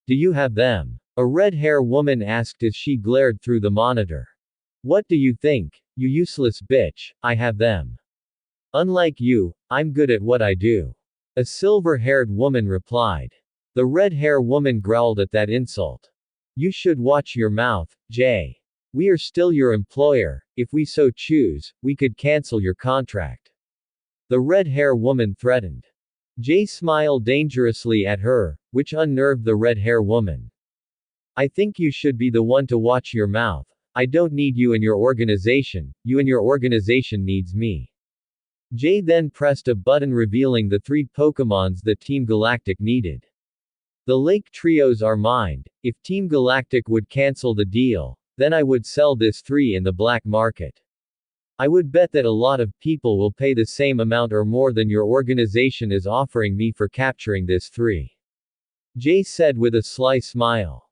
Do you have them? A red-hair woman asked as she glared through the monitor. What do you think? You useless bitch, I have them. Unlike you, I'm good at what I do. A silver-haired woman replied. The red-hair woman growled at that insult. You should watch your mouth, Jay. We are still your employer. If we so choose, we could cancel your contract. The red-hair woman threatened. Jay smiled dangerously at her, which unnerved the red-hair woman. I think you should be the one to watch your mouth. I don't need you in your organization, you and your organization needs me. Jay then pressed a button revealing the 3 Pokémons that Team Galactic needed. The Lake Trios are mine. If Team Galactic would cancel the deal, then I would sell this 3 in the black market. I would bet that a lot of people will pay the same amount or more than your organization is offering me for capturing this 3. Jay said with a sly smile.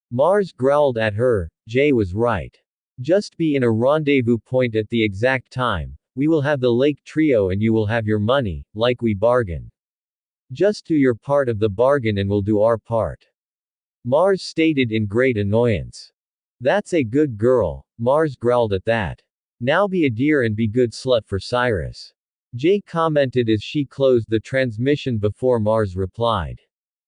Mars growled at her. Jay was right. Just be in a rendezvous point at the exact time. We will have the Lake Trio and you will have your money, like we bargain. Just do your part of the bargain and we'll do our part. Mars stated in great annoyance. That's a good girl, Mars growled at that. Now be a dear and be good slut for Cyrus. Jay commented as she closed the transmission before Mars replied.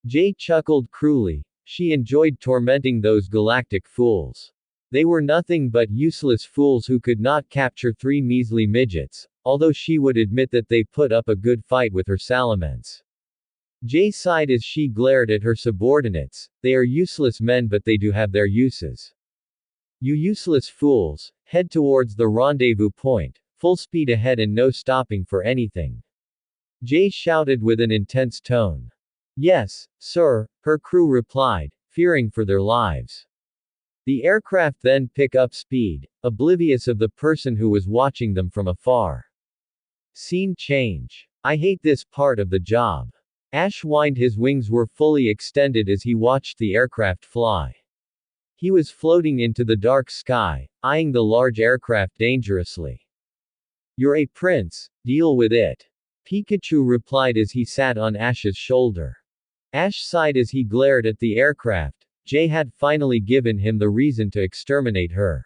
Jay chuckled cruelly. She enjoyed tormenting those galactic fools. They were nothing but useless fools who could not capture 3 measly midgets, although she would admit that they put up a good fight with her salamence. Jay sighed as she glared at her subordinates. They are useless men but they do have their uses. You useless fools, head towards the rendezvous point, full speed ahead and no stopping for anything. Jay shouted with an intense tone. Yes, sir, her crew replied, fearing for their lives. The aircraft then pick up speed, oblivious of the person who was watching them from afar. Scene change. I hate this part of the job. Ash whined. His wings were fully extended as he watched the aircraft fly. He was floating into the dark sky, eyeing the large aircraft dangerously. You're a prince, deal with it. Pikachu replied as he sat on Ash's shoulder. Ash sighed as he glared at the aircraft. Jay had finally given him the reason to exterminate her.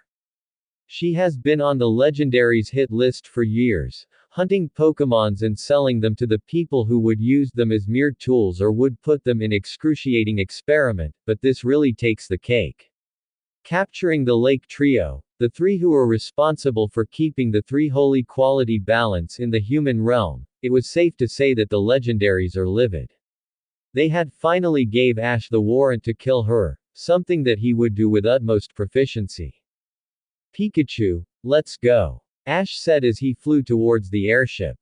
She has been on the legendaries hit list for years, hunting Pokémons and selling them to the people who would use them as mere tools or would put them in excruciating experiment, but this really takes the cake. Capturing the Lake Trio, the 3 who were responsible for keeping the 3 holy quality balance in the human realm, it was safe to say that the legendaries are livid. They had finally gave Ash the warrant to kill her, something that he would do with utmost proficiency. Pikachu, let's go. Ash said as he flew towards the airship.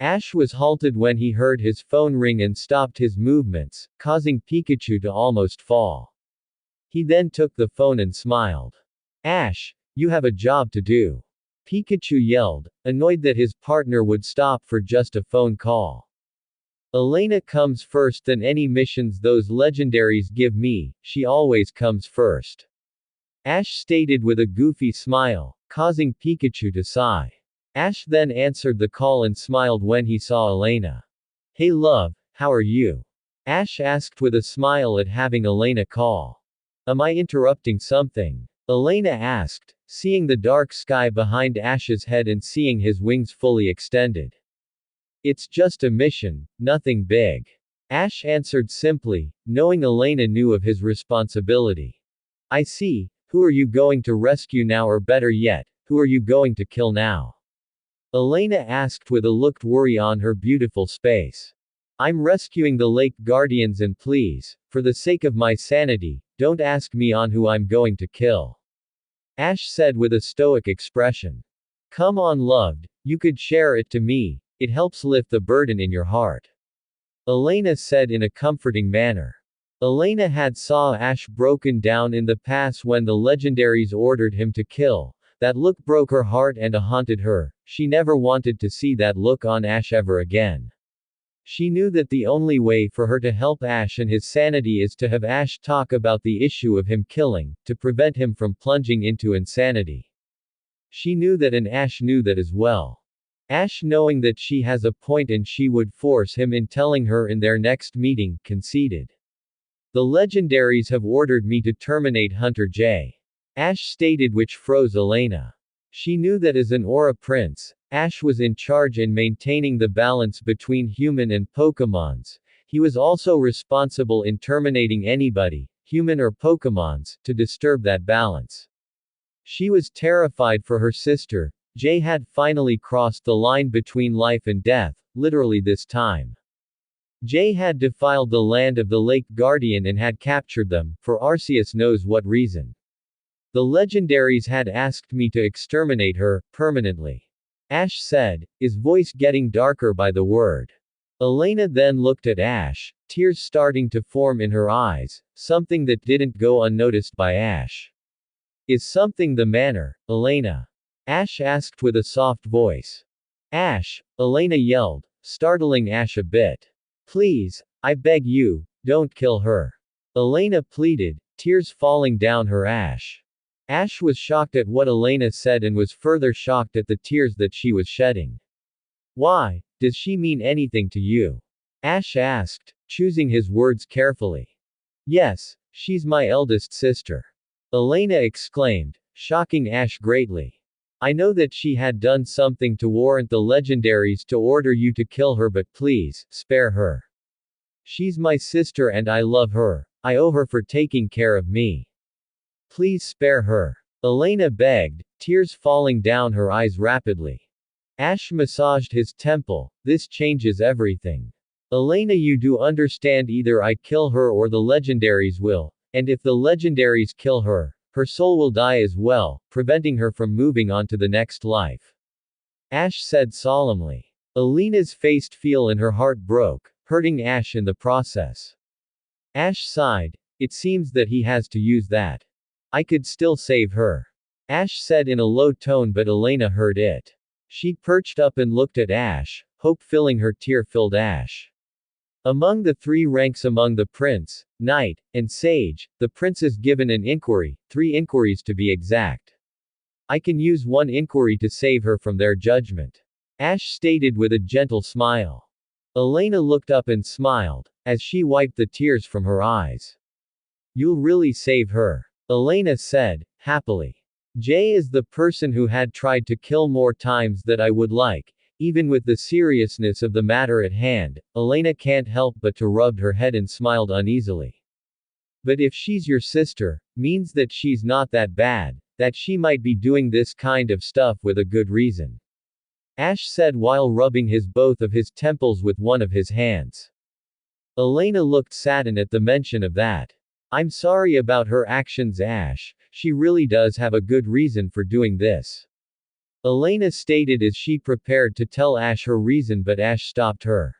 Ash was halted when he heard his phone ring and stopped his movements, causing Pikachu to almost fall. He then took the phone and smiled. Ash, you have a job to do. Pikachu yelled, annoyed that his partner would stop for just a phone call. Elena comes first than any missions those legendaries give me, she always comes first. Ash stated with a goofy smile, causing Pikachu to sigh. Ash then answered the call and smiled when he saw Elena. Hey love, how are you? Ash asked with a smile at having Elena call. Am I interrupting something? Elena asked, seeing the dark sky behind Ash's head and seeing his wings fully extended. It's just a mission, nothing big. Ash answered simply, knowing Elena knew of his responsibility. I see, who are you going to rescue now, or better yet, who are you going to kill now? Elena asked with a looked worry on her beautiful face. I'm rescuing the Lake Guardians and please, for the sake of my sanity, don't ask me on who I'm going to kill. Ash said with a stoic expression. Come on loved, you could share it to me, it helps lift the burden in your heart. Elena said in a comforting manner. Elena had saw Ash broken down in the past when the legendaries ordered him to kill. That look broke her heart and haunted her. She never wanted to see that look on Ash ever again. She knew that the only way for her to help Ash and his sanity is to have Ash talk about the issue of him killing, to prevent him from plunging into insanity. She knew that, and Ash knew that as well. Ash, knowing that she has a point and she would force him in telling her in their next meeting, conceded. The legendaries have ordered me to terminate Hunter J. Ash stated, which froze Elena. She knew that as an Aura Prince, Ash was in charge in maintaining the balance between human and Pokémons. He was also responsible in terminating anybody, human or Pokémons, to disturb that balance. She was terrified for her sister. Jay had finally crossed the line between life and death, literally this time. Jay had defiled the land of the Lake Guardian and had captured them, for Arceus knows what reason. The legendaries had asked me to exterminate her, permanently. Ash said, his voice getting darker by the word. Elena then looked at Ash, tears starting to form in her eyes, something that didn't go unnoticed by Ash. Is something the matter, Elena? Ash asked with a soft voice. Ash, Elena yelled, startling Ash a bit. Please, I beg you, don't kill her. Elena pleaded, tears falling down her Ash. Ash was shocked at what Elena said and was further shocked at the tears that she was shedding. Why, does she mean anything to you? Ash asked, choosing his words carefully. Yes, she's my eldest sister. Elena exclaimed, shocking Ash greatly. I know that she had done something to warrant the legendaries to order you to kill her, but please, spare her. She's my sister and I love her. I owe her for taking care of me. Please spare her. Elena begged, tears falling down her eyes rapidly. Ash massaged his temple. This changes everything. Elena, you do understand, either I kill her or the legendaries will, and if the legendaries kill her, her soul will die as well, preventing her from moving on to the next life. Ash said solemnly. Elena's face fell and her heart broke, hurting Ash in the process. Ash sighed. It seems that he has to use that. I could still save her. Ash said in a low tone, but Elena heard it. She perched up and looked at Ash, hope filling her tear-filled Ash. Among the three ranks among the Prince, Knight, and Sage, the Prince is given an inquiry, 3 inquiries to be exact. I can use 1 inquiry to save her from their judgment. Ash stated with a gentle smile. Elena looked up and smiled, as she wiped the tears from her eyes. You'll really save her. Elena said, happily. Jay is the person who had tried to kill more times than I would like. Even with the seriousness of the matter at hand, Elena can't help but to rub her head and smiled uneasily. But if she's your sister, means that she's not that bad, that she might be doing this kind of stuff with a good reason. Ash said while rubbing both of his temples with one of his hands. Elena looked saddened at the mention of that. I'm sorry about her actions, Ash. She really does have a good reason for doing this. Elena stated as she prepared to tell Ash her reason, but Ash stopped her.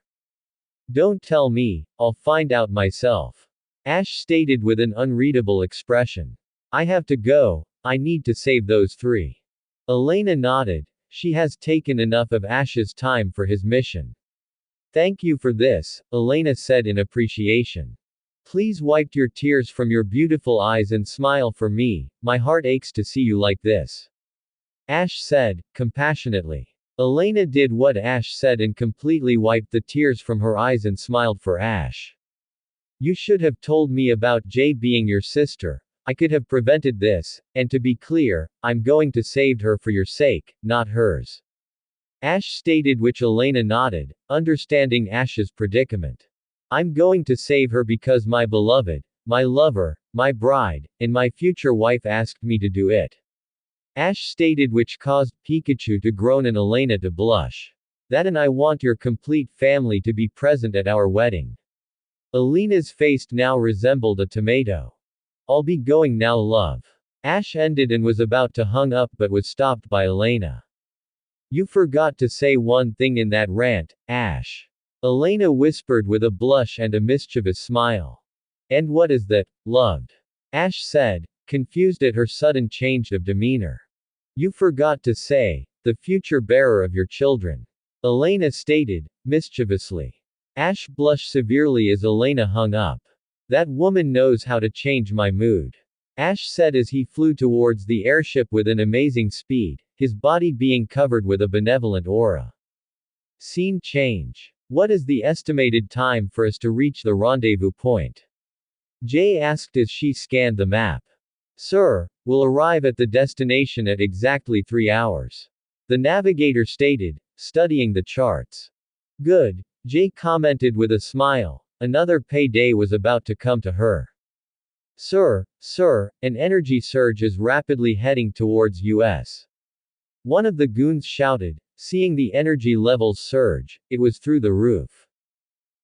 Don't tell me, I'll find out myself. Ash stated with an unreadable expression. I have to go, I need to save those 3. Elena nodded. She has taken enough of Ash's time for his mission. Thank you for this, Elena said in appreciation. Please wipe your tears from your beautiful eyes and smile for me, my heart aches to see you like this. Ash said, compassionately. Elena did what Ash said and completely wiped the tears from her eyes and smiled for Ash. You should have told me about Jay being your sister. I could have prevented this, and to be clear, I'm going to save her for your sake, not hers. Ash stated, which Elena nodded, understanding Ash's predicament. I'm going to save her because my beloved, my lover, my bride, and my future wife asked me to do it. Ash stated, which caused Pikachu to groan and Elena to blush. That, and I want your complete family to be present at our wedding. Elena's face now resembled a tomato. I'll be going now, love. Ash ended and was about to hung up but was stopped by Elena. You forgot to say one thing in that rant, Ash. Elena whispered with a blush and a mischievous smile. And what is that, loved? Ash said, confused at her sudden change of demeanor. You forgot to say, the future bearer of your children. Elena stated, mischievously. Ash blushed severely as Elena hung up. That woman knows how to change my mood. Ash said as he flew towards the airship with an amazing speed, his body being covered with a benevolent aura. Scene change. What is the estimated time for us to reach the rendezvous point? Jay asked as she scanned the map. Sir, we'll arrive at the destination at exactly 3 hours. The navigator stated, studying the charts. Good, Jay commented with a smile. Another payday was about to come to her. Sir, an energy surge is rapidly heading towards US. One of the goons shouted, seeing the energy levels surge, it was through the roof.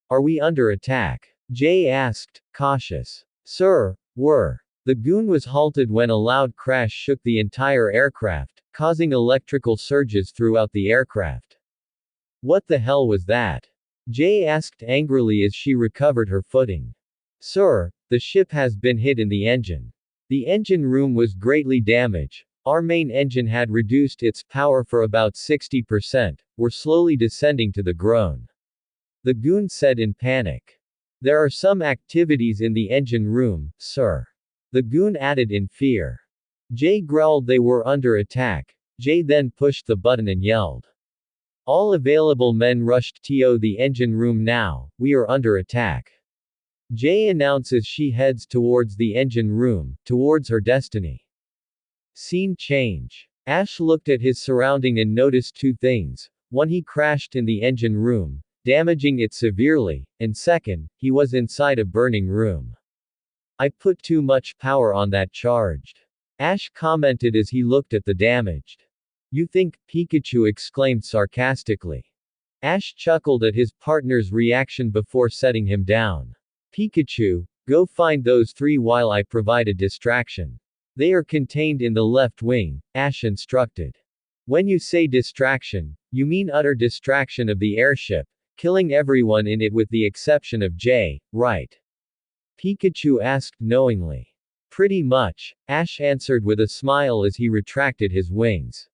Are we under attack? Jay asked, cautious. Sir, we're. The goon was halted when a loud crash shook the entire aircraft, causing electrical surges throughout the aircraft. What the hell was that? Jay asked angrily as she recovered her footing. Sir, the ship has been hit in the engine. The engine room was greatly damaged. Our main engine had reduced its power for about 60%. We're slowly descending to the ground. The goon said in panic. There are some activities in the engine room, sir. The goon added in fear. Jay growled they were under attack. Jay then pushed the button and yelled. All available men rushed to the engine room now, we are under attack. Jay announces she heads towards the engine room, towards her destiny. Scene change. Ash looked at his surrounding and noticed two things. One, he crashed in the engine room, damaging it severely, and second, he was inside a burning room. I put too much power on that charged. Ash commented as he looked at the damaged. You think, Pikachu exclaimed sarcastically. Ash chuckled at his partner's reaction before setting him down. Pikachu, go find those three while I provide a distraction. They are contained in the left wing, Ash instructed. When you say distraction, you mean utter distraction of the airship, killing everyone in it with the exception of Jay, right? Pikachu asked knowingly. Pretty much, Ash answered with a smile as he retracted his wings.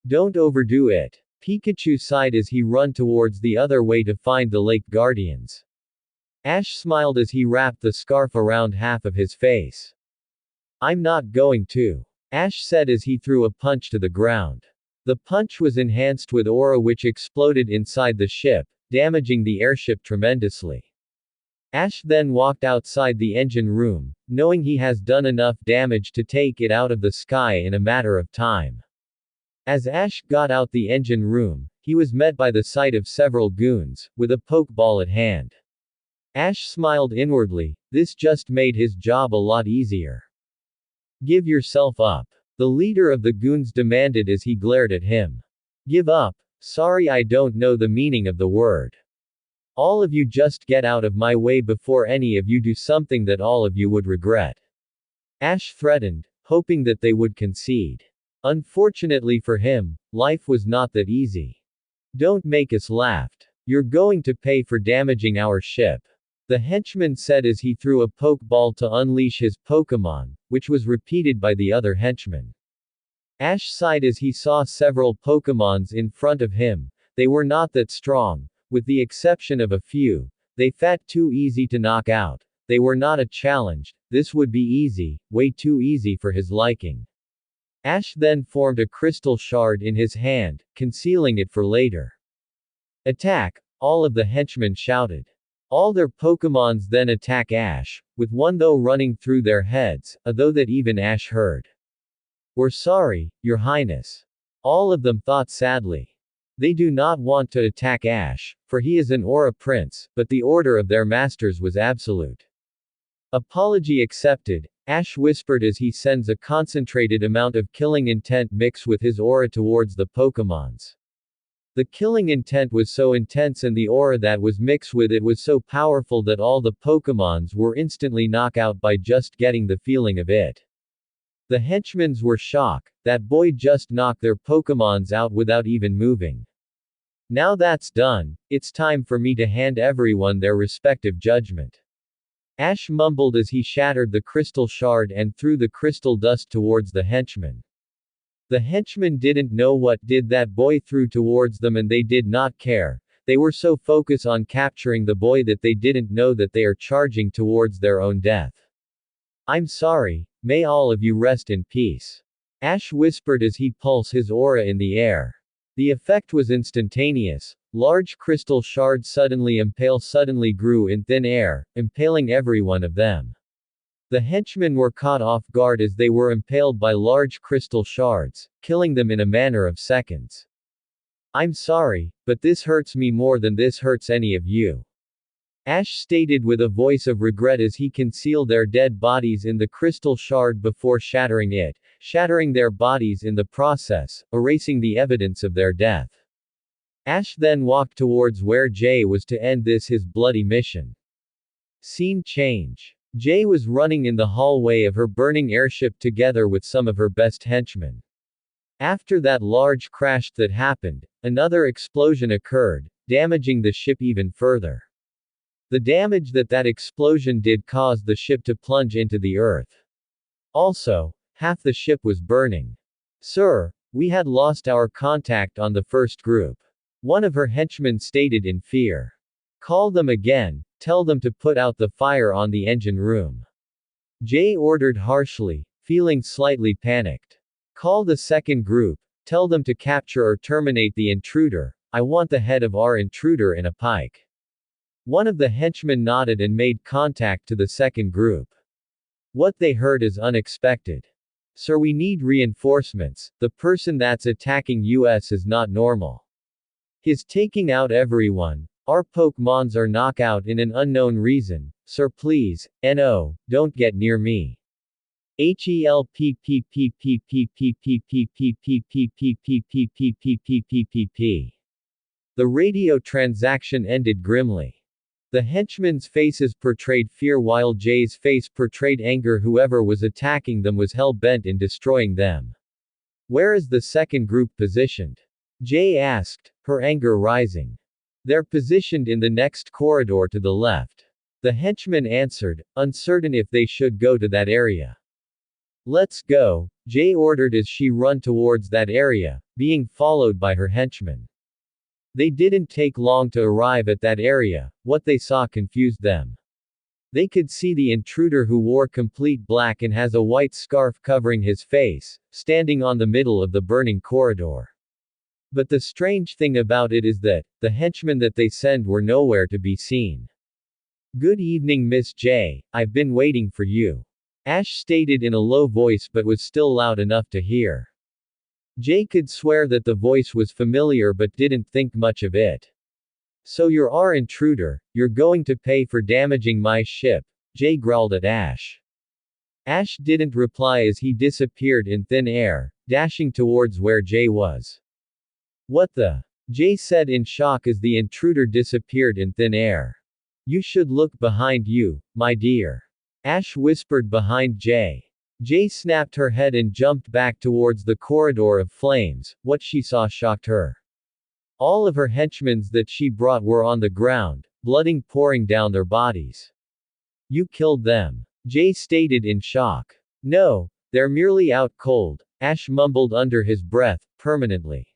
Don't overdo it. Pikachu sighed as he ran towards the other way to find the Lake Guardians. Ash smiled as he wrapped the scarf around half of his face. I'm not going to. Ash said as he threw a punch to the ground. The punch was enhanced with aura which exploded inside the ship, damaging the airship tremendously. Ash then walked outside the engine room, knowing he has done enough damage to take it out of the sky in a matter of time. As Ash got out the engine room, he was met by the sight of several goons, with a pokeball at hand. Ash smiled inwardly, this just made his job a lot easier. Give yourself up. The leader of the goons demanded as he glared at him. Give up? Sorry, I don't know the meaning of the word. All of you just get out of my way before any of you do something that all of you would regret. Ash threatened, hoping that they would concede. Unfortunately for him, life was not that easy. Don't make us laugh. You're going to pay for damaging our ship. The henchman said as he threw a pokeball to unleash his Pokémon, which was repeated by the other henchman. Ash sighed as he saw several Pokémons in front of him. They were not that strong, with the exception of a few. They felt too easy to knock out. They were not a challenge. This would be easy, way too easy for his liking. Ash then formed a crystal shard in his hand, concealing it for later. Attack! All of the henchmen shouted. All their Pokémons then attack Ash, with one though running through their heads, a though that even Ash heard. We're sorry, Your Highness. All of them thought sadly. They do not want to attack Ash, for he is an Aura Prince, but the order of their masters was absolute. Apology accepted, Ash whispered as he sends a concentrated amount of killing intent mixed with his aura towards the Pokémons. The killing intent was so intense and the aura that was mixed with it was so powerful that all the Pokémons were instantly knocked out by just getting the feeling of it. The henchmens were shocked, that boy just knocked their Pokémons out without even moving. Now that's done, it's time for me to hand everyone their respective judgment. Ash mumbled as he shattered the crystal shard and threw the crystal dust towards the henchman. The henchmen didn't know what did that boy threw towards them and they did not care. They were so focused on capturing the boy that they didn't know that they are charging towards their own death. I'm sorry, may all of you rest in peace. Ash whispered as he pulsed his aura in the air. The effect was instantaneous. Large crystal shards suddenly grew in thin air, impaling every one of them. The henchmen were caught off guard as they were impaled by large crystal shards, killing them in a matter of seconds. I'm sorry, but this hurts me more than this hurts any of you. Ash stated with a voice of regret as he concealed their dead bodies in the crystal shard before shattering it, shattering their bodies in the process, erasing the evidence of their death. Ash then walked towards where Jay was to end his bloody mission. Scene change. Jay was running in the hallway of her burning airship together with some of her best henchmen. After that large crash that happened, another explosion occurred, damaging the ship even further. The damage that explosion did caused the ship to plunge into the earth. Also, half the ship was burning. Sir, we had lost our contact on the first group. One of her henchmen stated in fear. Call them again, tell them to put out the fire on the engine room. Jay ordered harshly, feeling slightly panicked. Call the second group, tell them to capture or terminate the intruder. I want the head of our intruder in a pike. One of the henchmen nodded and made contact to the second group. What they heard is unexpected. Sir, we need reinforcements. The person that's attacking us is not normal. He's taking out everyone. Our Pokémons are knockout in an unknown reason. Sir, please, no, don't get near me. The radio transaction ended grimly. The henchmen's faces portrayed fear while Jay's face portrayed anger. Whoever was attacking them was hell-bent in destroying them. Where is the second group positioned? Jay asked, her anger rising. They're positioned in the next corridor to the left. The henchman answered, uncertain if they should go to that area. Let's go, Jay ordered as she ran towards that area, being followed by her henchmen. They didn't take long to arrive at that area. What they saw confused them. They could see the intruder, who wore complete black and has a white scarf covering his face, standing on the middle of the burning corridor. But the strange thing about it is that the henchmen that they sent were nowhere to be seen. Good evening, Miss J. I've been waiting for you. Ash stated in a low voice but was still loud enough to hear. Jay could swear that the voice was familiar but didn't think much of it. So you're our intruder, you're going to pay for damaging my ship, Jay growled at Ash. Ash didn't reply as he disappeared in thin air, dashing towards where Jay was. What the? Jay said in shock as the intruder disappeared in thin air. You should look behind you, my dear. Ash whispered behind Jay. Jay snapped her head and jumped back towards the corridor of flames. What she saw shocked her. All of her henchmen that she brought were on the ground, blood pouring down their bodies. You killed them. Jay stated in shock. No, they're merely out cold, Ash mumbled under his breath, permanently.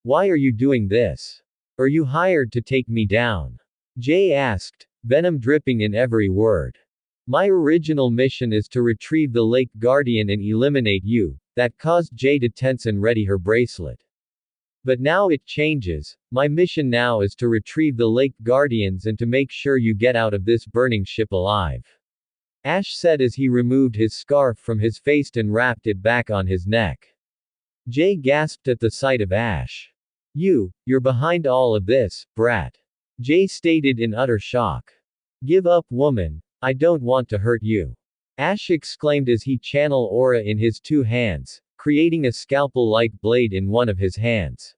Why are you doing this? Are you hired to take me down? Jay asked, venom dripping in every word. My original mission is to retrieve the Lake Guardian and eliminate you. That caused Jay to tense and ready her bracelet. But now it changes. My mission now is to retrieve the Lake Guardians and to make sure you get out of this burning ship alive. Ash said as he removed his scarf from his face and wrapped it back on his neck. Jay gasped at the sight of Ash. You're behind all of this, brat. Jay stated in utter shock. Give up, woman. I don't want to hurt you. Ash exclaimed as he channeled aura in his two hands, creating a scalpel-like blade in one of his hands.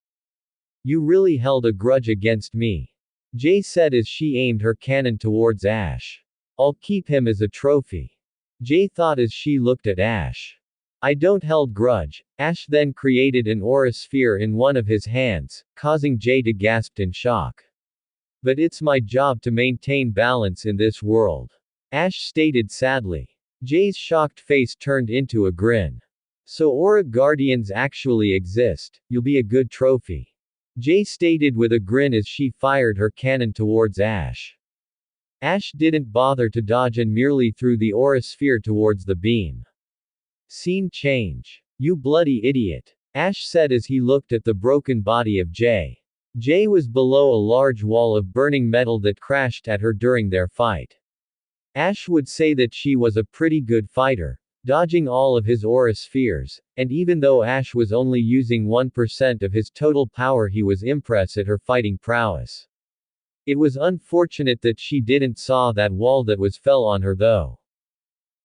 You really held a grudge against me. Jay said as she aimed her cannon towards Ash. I'll keep him as a trophy. Jay thought as she looked at Ash. I don't held grudge. Ash then created an aura sphere in one of his hands, causing Jay to gasp in shock. But it's my job to maintain balance in this world. Ash stated sadly. Jay's shocked face turned into a grin. So Aura Guardians actually exist, you'll be a good trophy. Jay stated with a grin as she fired her cannon towards Ash. Ash didn't bother to dodge and merely threw the aura sphere towards the beam. Scene change. You bloody idiot. Ash said as he looked at the broken body of Jay. Jay was below a large wall of burning metal that crashed at her during their fight. Ash would say that she was a pretty good fighter, dodging all of his aura spheres, and even though Ash was only using 1% of his total power, he was impressed at her fighting prowess. It was unfortunate that she didn't saw that wall that was fell on her though.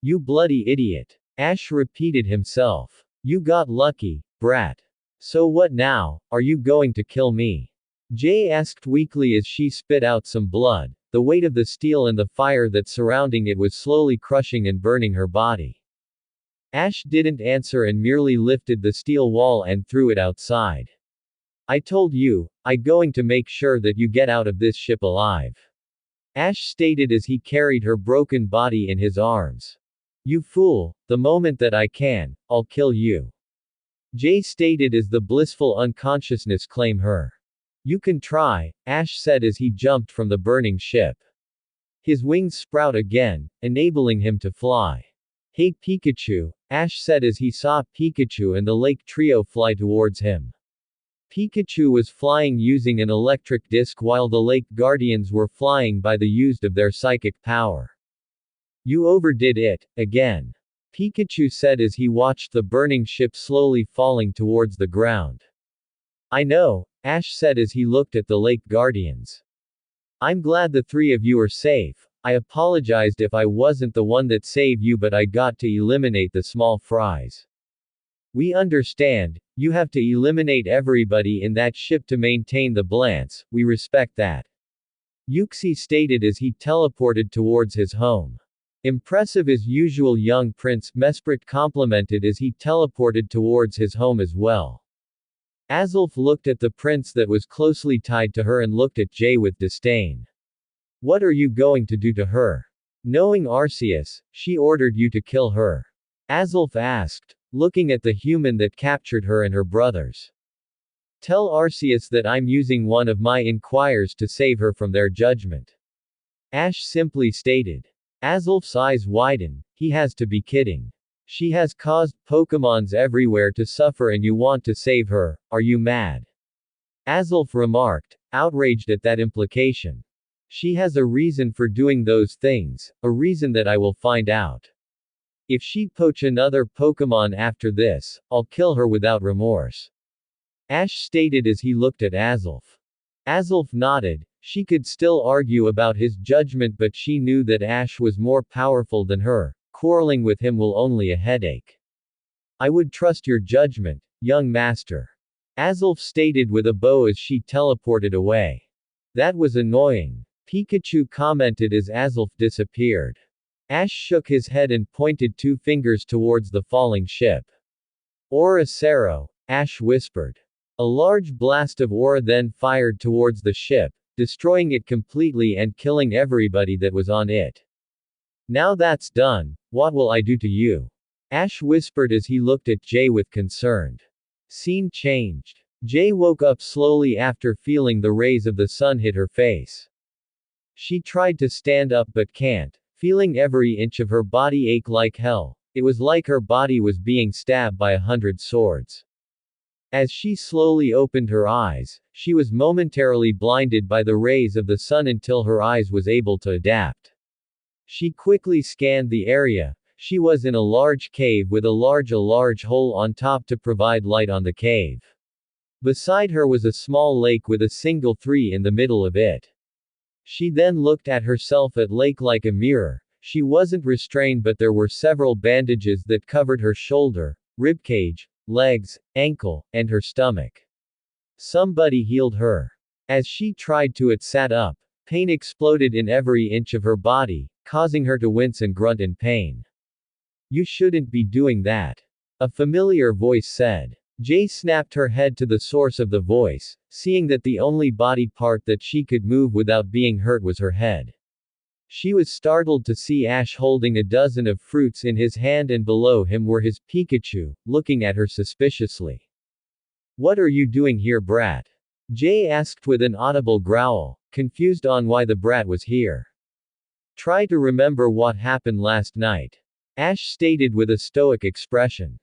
You bloody idiot. Ash repeated himself. You got lucky, brat. So what now, are you going to kill me? Jay asked weakly as she spit out some blood. The weight of the steel and the fire that surrounding it was slowly crushing and burning her body. Ash didn't answer and merely lifted the steel wall and threw it outside. I told you, I'm going to make sure that you get out of this ship alive. Ash stated as he carried her broken body in his arms. You fool, the moment that I can, I'll kill you. Jay stated as the blissful unconsciousness claimed her. You can try, Ash said as he jumped from the burning ship. His wings sprout again, enabling him to fly. Hey Pikachu, Ash said as he saw Pikachu and the lake trio fly towards him. Pikachu was flying using an electric disc while the lake guardians were flying by the use of their psychic power. You overdid it, again. Pikachu said as he watched the burning ship slowly falling towards the ground. I know, Ash said as he looked at the lake guardians. I'm glad the three of you are safe. I apologized if I wasn't the one that saved you, but I got to eliminate the small fries. We understand, you have to eliminate everybody in that ship to maintain the balance, we respect that. Yuxi stated as he teleported towards his home. Impressive as usual, young Prince Mesprit complimented as he teleported towards his home as well. Azulf looked at the prince that was closely tied to her and looked at Jay with disdain. What are you going to do to her? Knowing Arceus, she ordered you to kill her. Azulf asked, looking at the human that captured her and her brothers. Tell Arceus that I'm using one of my inquires to save her from their judgment. Ash simply stated. Azulf's eyes widen, he has to be kidding. She has caused Pokémons everywhere to suffer and you want to save her, are you mad? Azulf remarked, outraged at that implication. She has a reason for doing those things, a reason that I will find out. If she poach another Pokémon after this, I'll kill her without remorse. Ash stated as he looked at Azulf. Azulf nodded. She could still argue about his judgment, but she knew that Ash was more powerful than her. Quarreling with him will only a headache. I would trust your judgment, young master. Azulf stated with a bow as she teleported away. That was annoying. Pikachu commented as Azulf disappeared. Ash shook his head and pointed two fingers towards the falling ship. Aura Cero, Ash whispered. A large blast of aura then fired towards the ship, destroying it completely and killing everybody that was on it. Now that's done, what will I do to you? Ash whispered as he looked at Jay with concern. Scene changed. Jay woke up slowly after feeling the rays of the sun hit her face. She tried to stand up but can't, feeling every inch of her body ache like hell. It was like her body was being stabbed by 100 swords. As she slowly opened her eyes, she was momentarily blinded by the rays of the sun until her eyes was able to adapt. She quickly scanned the area. She was in a large cave with a large hole on top to provide light on the cave. Beside her was a small lake with a single tree in the middle of it. She then looked at herself at lake like a mirror. She wasn't restrained, but there were several bandages that covered her shoulder, ribcage, legs, ankle, and her stomach. Somebody healed her. As she tried to sat up, pain exploded in every inch of her body, causing her to wince and grunt in pain. You shouldn't be doing that. A familiar voice said. Jay snapped her head to the source of the voice, seeing that the only body part that she could move without being hurt was her head. She was startled to see Ash holding a dozen of fruits in his hand, and below him were his Pikachu, looking at her suspiciously. What are you doing here, brat? Jay asked with an audible growl, confused on why the brat was here. Try to remember what happened last night. Ash stated with a stoic expression.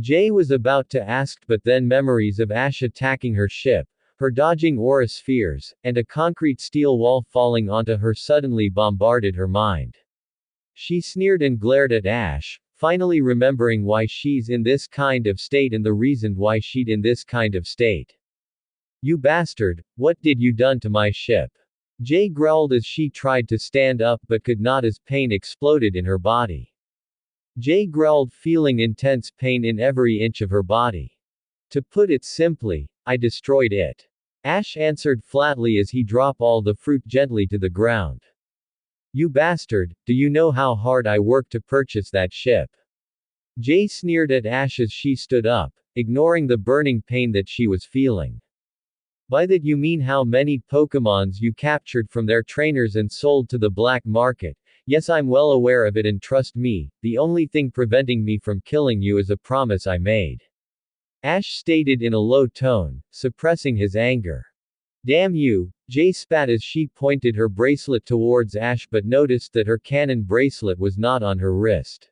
Jay was about to ask, but then memories of Ash attacking her ship, her dodging aura spheres, and a concrete steel wall falling onto her suddenly bombarded her mind. She sneered and glared at Ash, finally remembering why she's in this kind of state and the reason why she'd in this kind of state. You bastard, what did you done to my ship? Jay growled as she tried to stand up but could not as pain exploded in her body. Jay growled, feeling intense pain in every inch of her body. To put it simply, I destroyed it. Ash answered flatly as he dropped all the fruit gently to the ground. You bastard, do you know how hard I worked to purchase that ship? Jay sneered at Ash as she stood up, ignoring the burning pain that she was feeling. By that you mean how many Pokémons you captured from their trainers and sold to the black market. Yes, I'm well aware of it, and trust me, the only thing preventing me from killing you is a promise I made. Ash stated in a low tone, suppressing his anger. Damn you, Jay spat as she pointed her bracelet towards Ash but noticed that her cannon bracelet was not on her wrist.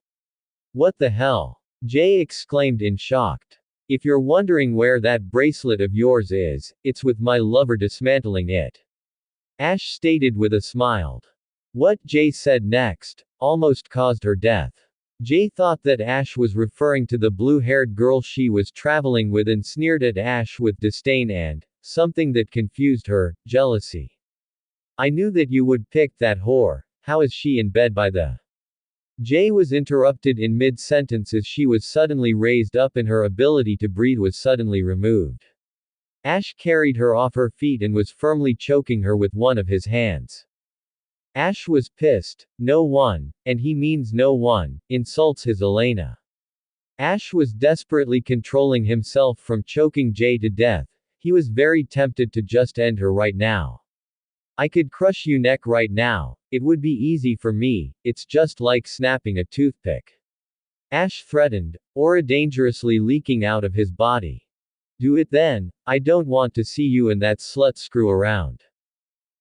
What the hell? Jay exclaimed in shock. If you're wondering where that bracelet of yours is, it's with my lover dismantling it. Ash stated with a smile. What Jay said next almost caused her death. Jay thought that Ash was referring to the blue-haired girl she was traveling with and sneered at Ash with disdain and, something that confused her, jealousy. I knew that you would pick that whore. How is she in bed by the... Jay was interrupted in mid-sentence as she was suddenly raised up and her ability to breathe was suddenly removed. Ash carried her off her feet and was firmly choking her with one of his hands. Ash was pissed. No one, and he means no one, insults his Elena. Ash was desperately controlling himself from choking Jay to death. He was very tempted to just end her right now. I could crush you neck right now. It would be easy for me, it's just like snapping a toothpick. Ash threatened, aura dangerously leaking out of his body. Do it then, I don't want to see you and that slut screw around.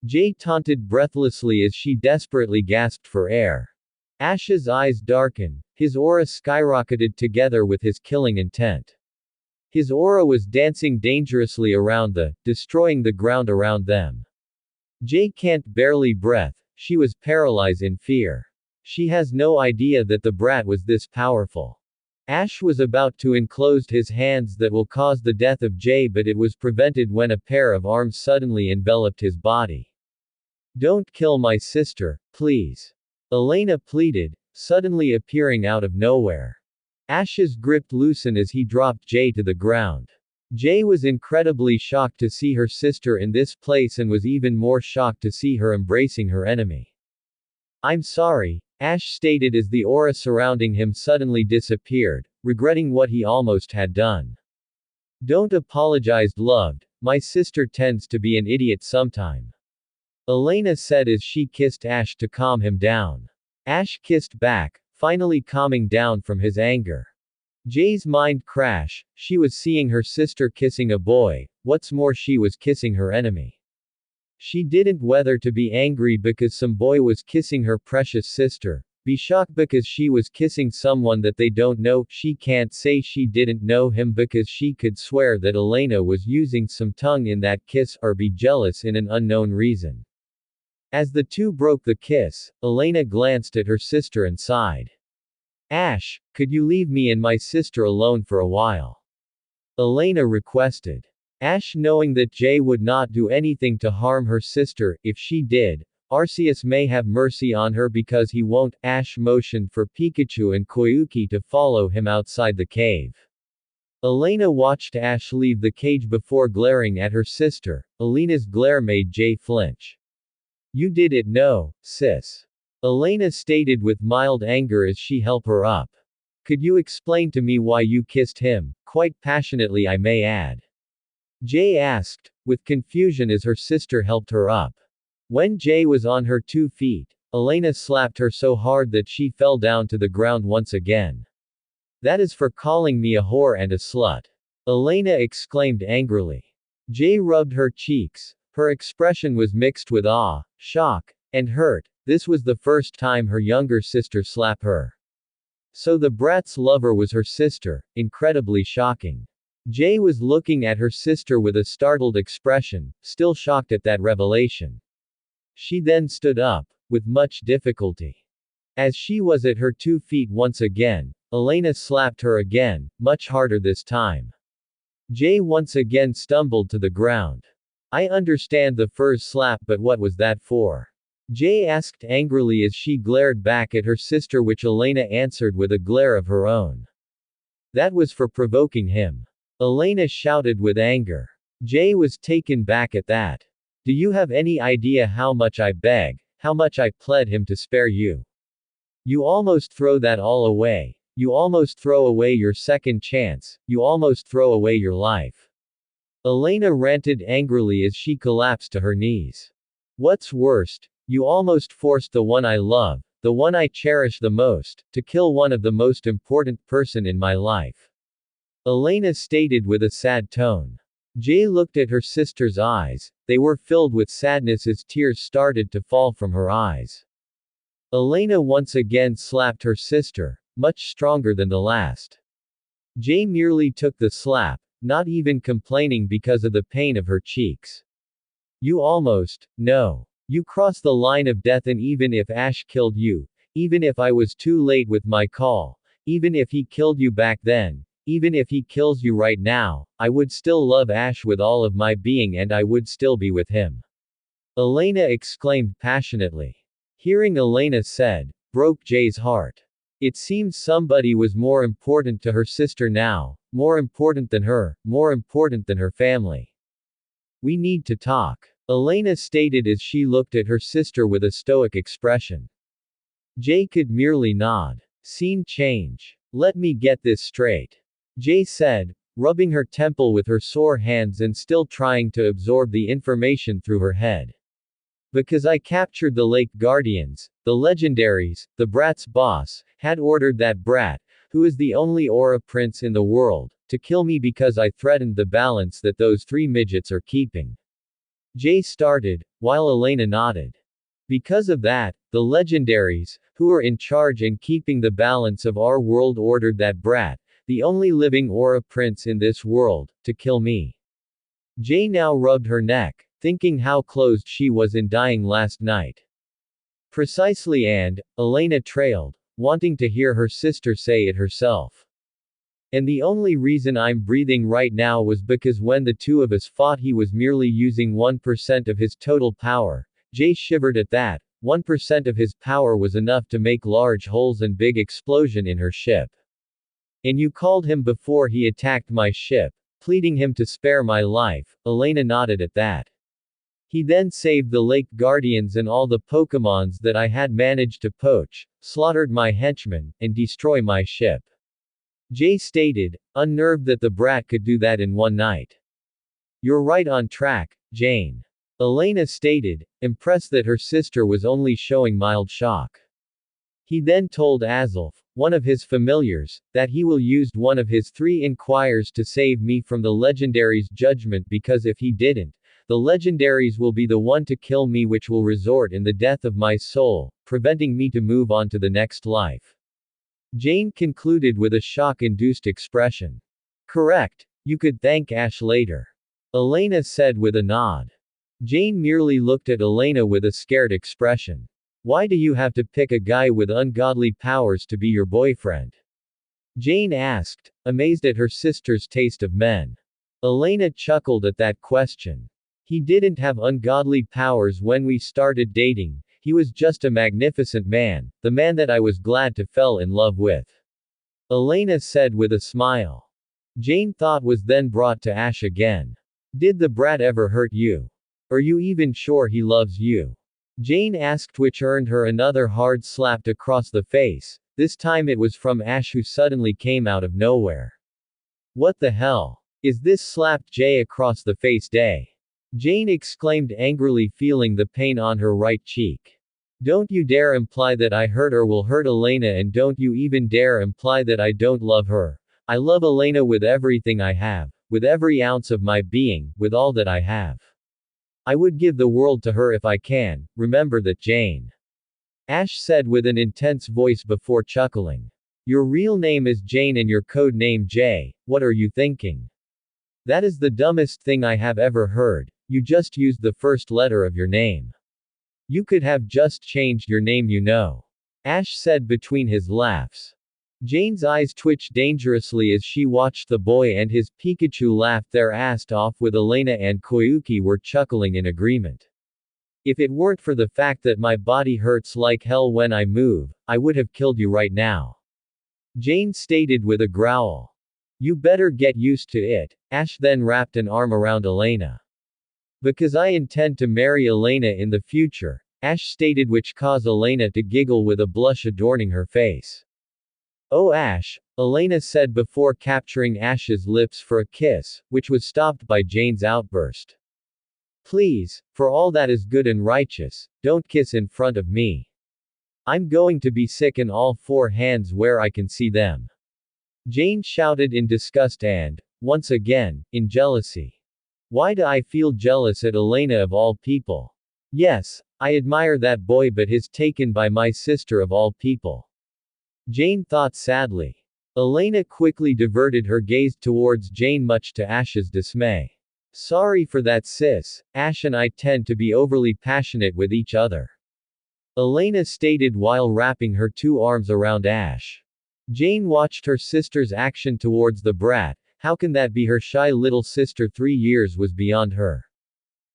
Jay taunted breathlessly as she desperately gasped for air. Ash's eyes darkened, his aura skyrocketed together with his killing intent. His aura was dancing dangerously around destroying the ground around them. Jay can't barely breath, she was paralyzed in fear. She has no idea that the brat was this powerful. Ash was about to unclose his hands that will cause the death of Jay, but it was prevented when a pair of arms suddenly enveloped his body. Don't kill my sister, please. Elena pleaded, suddenly appearing out of nowhere. Ash's grip loosened as he dropped Jay to the ground. Jay was incredibly shocked to see her sister in this place and was even more shocked to see her embracing her enemy. I'm sorry, Ash stated as the aura surrounding him suddenly disappeared, regretting what he almost had done. Don't apologize, loved, my sister tends to be an idiot sometime. Elena said as she kissed Ash to calm him down. Ash kissed back, finally calming down from his anger. Jay's mind crashed, she was seeing her sister kissing a boy, what's more she was kissing her enemy. She didn't whether to be angry because some boy was kissing her precious sister, be shocked because she was kissing someone that they don't know, she can't say she didn't know him because she could swear that Elena was using some tongue in that kiss, or be jealous in an unknown reason. As the two broke the kiss, Elena glanced at her sister and sighed. Ash, could you leave me and my sister alone for a while? Elena requested. Ash, knowing that Jay would not do anything to harm her sister, if she did, Arceus may have mercy on her because he won't. Ash motioned for Pikachu and Koyuki to follow him outside the cave. Elena watched Ash leave the cage before glaring at her sister. Elena's glare made Jay flinch. You did it, no, sis. Elena stated with mild anger as she helped her up. Could you explain to me why you kissed him, quite passionately I may add? Jay asked, with confusion as her sister helped her up. When Jay was on her 2 feet, Elena slapped her so hard that she fell down to the ground once again. That is for calling me a whore and a slut. Elena exclaimed angrily. Jay rubbed her cheeks. Her expression was mixed with awe, shock, and hurt. This was the first time her younger sister slapped her. So the brat's lover was her sister, incredibly shocking. Jay was looking at her sister with a startled expression, still shocked at that revelation. She then stood up, with much difficulty. As she was at her 2 feet once again, Elena slapped her again, much harder this time. Jay once again stumbled to the ground. I understand the first slap, but what was that for? Jay asked angrily as she glared back at her sister, which Elena answered with a glare of her own. That was for provoking him. Elena shouted with anger. Jay was taken back at that. Do you have any idea how much I begged, how much I pled him to spare you? You almost throw that all away. You almost throw away your second chance, you almost throw away your life. Elena ranted angrily as she collapsed to her knees. What's worst, you almost forced the one I love, the one I cherish the most, to kill one of the most important person in my life. Elena stated with a sad tone. Jay looked at her sister's eyes, they were filled with sadness as tears started to fall from her eyes. Elena once again slapped her sister, much stronger than the last. Jay merely took the slap, not even complaining because of the pain of her cheeks. You almost, no. You crossed the line of death, and even if Ash killed you, even if I was too late with my call, even if he killed you back then, even if he kills you right now, I would still love Ash with all of my being and I would still be with him. Elena exclaimed passionately. Hearing Elena said, broke Jay's heart. It seemed somebody was more important to her sister now, more important than her, more important than her family. We need to talk, Elena stated as she looked at her sister with a stoic expression. Jay could merely nod. Scene change. Let me get this straight, Jay said, rubbing her temple with her sore hands and still trying to absorb the information through her head. Because I captured the Lake Guardians, the legendaries, the brat's boss, had ordered that brat, who is the only aura prince in the world, to kill me because I threatened the balance that those 3 midgets are keeping. Jay started, while Elena nodded. Because of that, the legendaries, who are in charge and keeping the balance of our world, ordered that brat, the only living aura prince in this world, to kill me. Jay now rubbed her neck, thinking how close she was in dying last night. Precisely, and Elena trailed, wanting to hear her sister say it herself. And the only reason I'm breathing right now was because when the two of us fought, he was merely using 1% of his total power. Jay shivered at that. 1% of his power was enough to make large holes and big explosion in her ship. And you called him before he attacked my ship, pleading him to spare my life. Elena nodded at that. He then saved the Lake Guardians and all the Pokémons that I had managed to poach, slaughtered my henchmen, and destroy my ship. Jay stated, unnerved that the brat could do that in one night. You're right on track, Jane. Elena stated, impressed that her sister was only showing mild shock. He then told Azulf, one of his familiars, that he will use one of his 3 inquirers to save me from the legendaries' judgment, because if he didn't, the legendaries will be the one to kill me, which will result in the death of my soul, preventing me to move on to the next life. Jane concluded with a shock-induced expression. Correct. You could thank Ash later, Elena said with a nod. Jane merely looked at Elena with a scared expression. Why do you have to pick a guy with ungodly powers to be your boyfriend? Jane asked, amazed at her sister's taste of men. Elena chuckled at that question. He didn't have ungodly powers when we started dating, he was just a magnificent man, the man that I was glad to fell in love with, Elena said with a smile. Jane thought was then brought to Ash again. Did the brat ever hurt you? Are you even sure he loves you? Jane asked, which earned her another hard slap across the face. This time it was from Ash, who suddenly came out of nowhere. What the hell is this? Slapped Jay across the face. Day. Jane exclaimed angrily, feeling the pain on her right cheek. Don't you dare imply that I hurt or will hurt Elena, and don't you even dare imply that I don't love her. I love Elena with everything I have, with every ounce of my being, with all that I have. I would give the world to her if I can, remember that, Jane. Ash said with an intense voice before chuckling. Your real name is Jane and your code name Jay, what are you thinking? That is the dumbest thing I have ever heard, you just used the first letter of your name. You could have just changed your name, you know. Ash said between his laughs. Jane's eyes twitched dangerously as she watched the boy and his Pikachu laugh their ass off with Elena and Koyuki were chuckling in agreement. If it weren't for the fact that my body hurts like hell when I move, I would have killed you right now. Jane stated with a growl. You better get used to it. Ash then wrapped an arm around Elena. Because I intend to marry Elena in the future, Ash stated, which caused Elena to giggle with a blush adorning her face. Oh Ash, Elena said before capturing Ash's lips for a kiss, which was stopped by Jane's outburst. Please, for all that is good and righteous, don't kiss in front of me. I'm going to be sick in all four hands where I can see them. Jane shouted in disgust and, once again, in jealousy. Why do I feel jealous at Elena of all people? Yes, I admire that boy, but he's taken by my sister of all people. Jane thought sadly. Elena quickly diverted her gaze towards Jane, much to Ash's dismay. Sorry for that, sis. Ash and I tend to be overly passionate with each other. Elena stated while wrapping her two arms around Ash. Jane watched her sister's action towards the brat. How can that be? Her shy little sister 3 years was beyond her.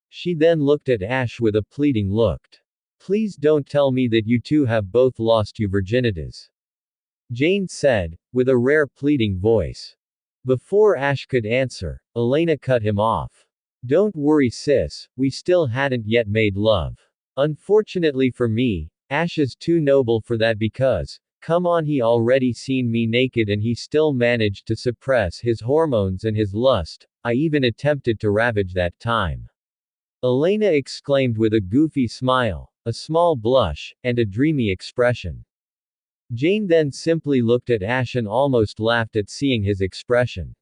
She then looked at Ash with a pleading look. Please don't tell me that you two have both lost your virginities. Jane said, with a rare pleading voice. Before Ash could answer, Elena cut him off. Don't worry sis, we still hadn't yet made love. Unfortunately for me, Ash is too noble for that because, come on, he already seen me naked and he still managed to suppress his hormones and his lust. I even attempted to ravage that time. Elena exclaimed with a goofy smile, a small blush, and a dreamy expression. Jane then simply looked at Ash and almost laughed at seeing his expression.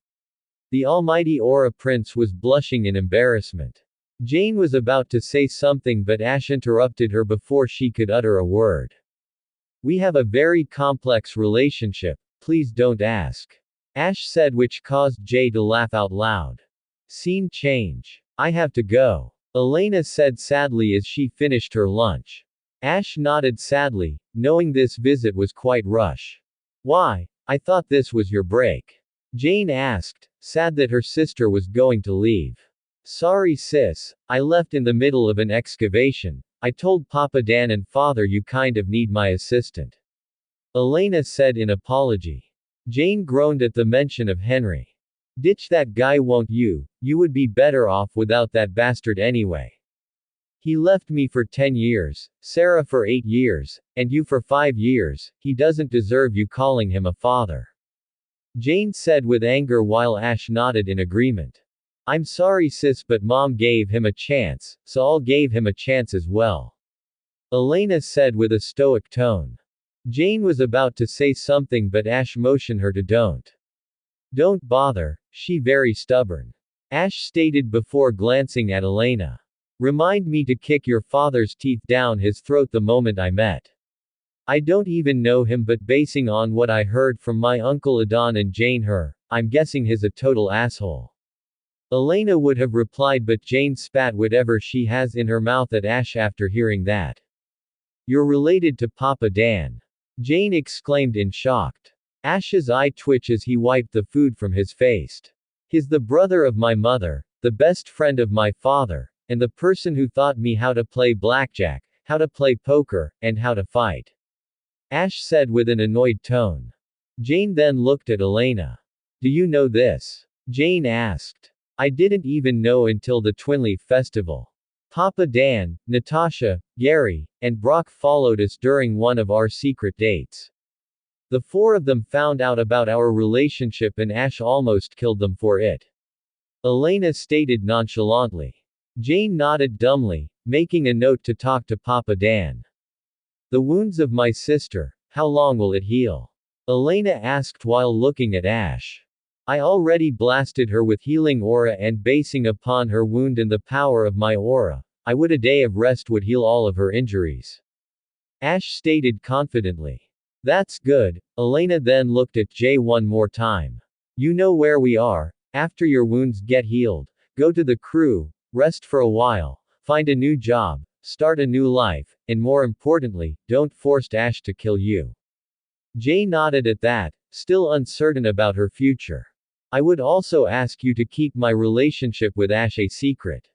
The almighty Aura Prince was blushing in embarrassment. Jane was about to say something, but Ash interrupted her before she could utter a word. We have a very complex relationship, please don't ask. Ash said, which caused Jay to laugh out loud. Scene change. I have to go. Elena said sadly as she finished her lunch. Ash nodded sadly, knowing this visit was quite rush. Why? I thought this was your break. Jane asked, sad that her sister was going to leave. Sorry sis, I left in the middle of an excavation. I told Papa Dan and Father you kind of need my assistant. Elena said in apology. Jane groaned at the mention of Henry. Ditch that guy, won't you? You would be better off without that bastard anyway. He left me for 10 years, Sarah for 8 years, and you for 5 years. He doesn't deserve you calling him a father. Jane said with anger while Ash nodded in agreement. I'm sorry sis, but Mom gave him a chance, so I'll give him a chance as well. Elena said with a stoic tone. Jane was about to say something, but Ash motioned her to don't. Don't bother, she very stubborn. Ash stated before glancing at Elena. Remind me to kick your father's teeth down his throat the moment I met. I don't even know him, but basing on what I heard from my uncle Adon and Jane I'm guessing he's a total asshole. Elena would have replied, but Jane spat whatever she has in her mouth at Ash after hearing that. You're related to Papa Dan. Jane exclaimed in shock. Ash's eye twitched as he wiped the food from his face. He's the brother of my mother, the best friend of my father, and the person who taught me how to play blackjack, how to play poker, and how to fight. Ash said with an annoyed tone. Jane then looked at Elena. Do you know this? Jane asked. I didn't even know until the Twin Leaf Festival. Papa Dan, Natasha, Gary, and Brock followed us during one of our secret dates. The 4 of them found out about our relationship and Ash almost killed them for it. Elena stated nonchalantly. Jane nodded dumbly, making a note to talk to Papa Dan. The wounds of my sister, how long will it heal? Elena asked while looking at Ash. I already blasted her with healing aura, and basing upon her wound and the power of my aura, a day of rest would heal all of her injuries. Ash stated confidently. That's good. Elena then looked at Jay one more time. You know where we are. After your wounds get healed, go to the crew, rest for a while, find a new job, start a new life, and more importantly, don't force Ash to kill you. Jay nodded at that, still uncertain about her future. I would also ask you to keep my relationship with Ash a secret.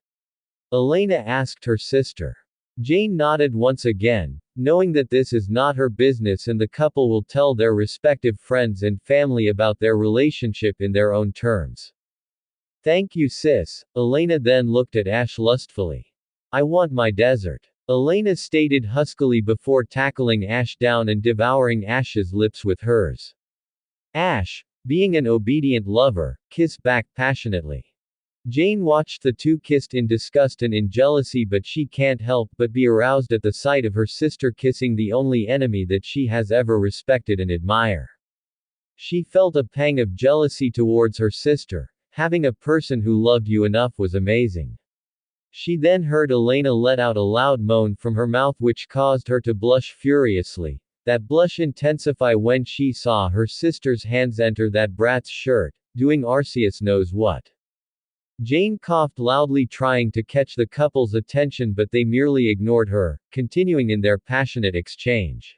Elena asked her sister. Jane nodded once again, knowing that this is not her business and the couple will tell their respective friends and family about their relationship in their own terms. Thank you, sis. Elena then looked at Ash lustfully. I want my dessert. Elena stated huskily before tackling Ash down and devouring Ash's lips with hers. Ash, being an obedient lover, kissed back passionately. Jane watched the two kissed in disgust and in jealousy, but she can't help but be aroused at the sight of her sister kissing the only enemy that she has ever respected and admire. She felt a pang of jealousy towards her sister. Having a person who loved you enough was amazing. She then heard Elena let out a loud moan from her mouth which caused her to blush furiously. That blush intensify when she saw her sister's hands enter that brat's shirt, doing Arceus knows what. Jane coughed loudly trying to catch the couple's attention, but they merely ignored her, continuing in their passionate exchange.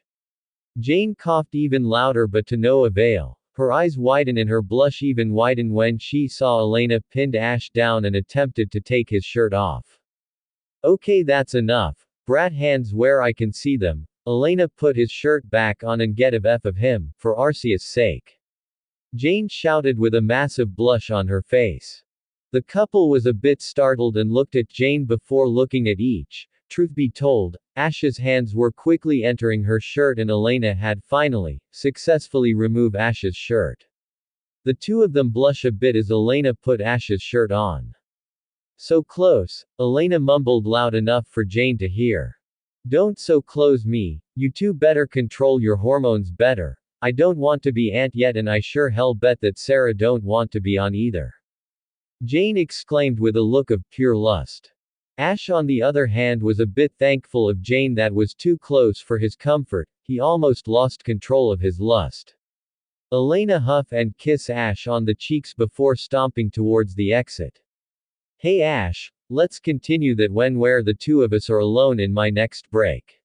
Jane coughed even louder but to no avail. Her eyes widened and her blush even widened when she saw Elena pinned Ash down and attempted to take his shirt off. Okay, that's enough. Brat hands where I can see them. Elena put his shirt back on and get a F of him, for Arceus' sake. Jane shouted with a massive blush on her face. The couple was a bit startled and looked at Jane before looking at each. Truth be told, Ash's hands were quickly entering her shirt and Elena had finally, successfully removed Ash's shirt. The two of them blush a bit as Elena put Ash's shirt on. So close, Elena mumbled loud enough for Jane to hear. Don't so close me, you two better control your hormones better. I don't want to be aunt yet and I sure hell bet that Sarah don't want to be on either. Jane exclaimed with a look of pure lust. Ash on the other hand was a bit thankful of Jane that was too close for his comfort, he almost lost control of his lust. Elena huff and kiss Ash on the cheeks before stomping towards the exit. Hey Ash, let's continue that when where the two of us are alone in my next break.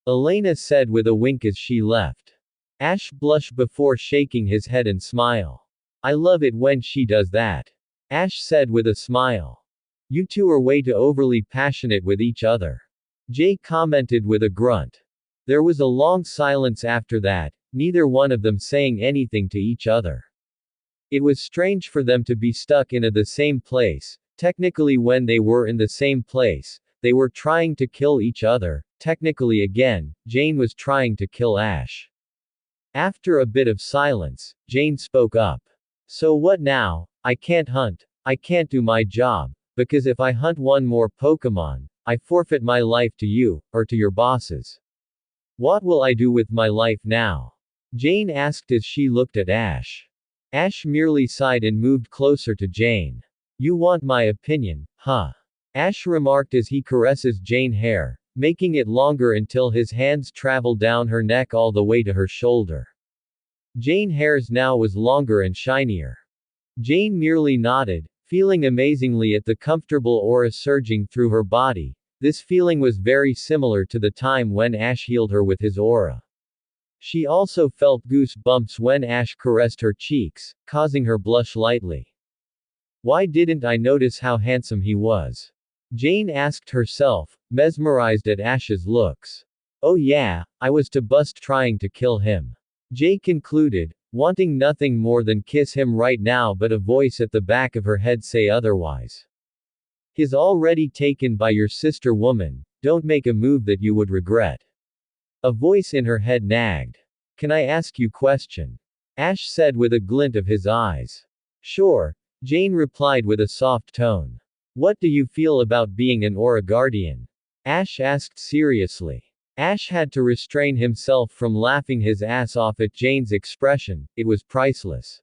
Elena said with a wink as she left. Ash blushed before shaking his head and smile. I love it when she does that. Ash said with a smile. You two are way too overly passionate with each other. Jay commented with a grunt. There was a long silence after that, neither one of them saying anything to each other. It was strange for them to be stuck in the same place. Technically when they were in the same place, they were trying to kill each other. Technically again, Jane was trying to kill Ash. After a bit of silence, Jane spoke up. So what now? I can't hunt. I can't do my job. Because if I hunt one more Pokémon, I forfeit my life to you, or to your bosses. What will I do with my life now? Jane asked as she looked at Ash. Ash merely sighed and moved closer to Jane. You want my opinion, huh? Ash remarked as he caresses Jane's hair, making it longer until his hands travel down her neck all the way to her shoulder. Jane's hair now was longer and shinier. Jane merely nodded, feeling amazingly at the comfortable aura surging through her body. This feeling was very similar to the time when Ash healed her with his aura. She also felt goosebumps when Ash caressed her cheeks, causing her blush lightly. Why didn't I notice how handsome he was? Jane asked herself, mesmerized at Ash's looks. Oh yeah, I was to bust trying to kill him. Jay concluded, wanting nothing more than kiss him right now, but a voice at the back of her head say otherwise. He's already taken by your sister woman, don't make a move that you would regret. A voice in her head nagged. Can I ask you question? Ash said with a glint of his eyes. Sure, Jane replied with a soft tone. What do you feel about being an aura guardian? Ash asked seriously. Ash had to restrain himself from laughing his ass off at Jane's expression, it was priceless.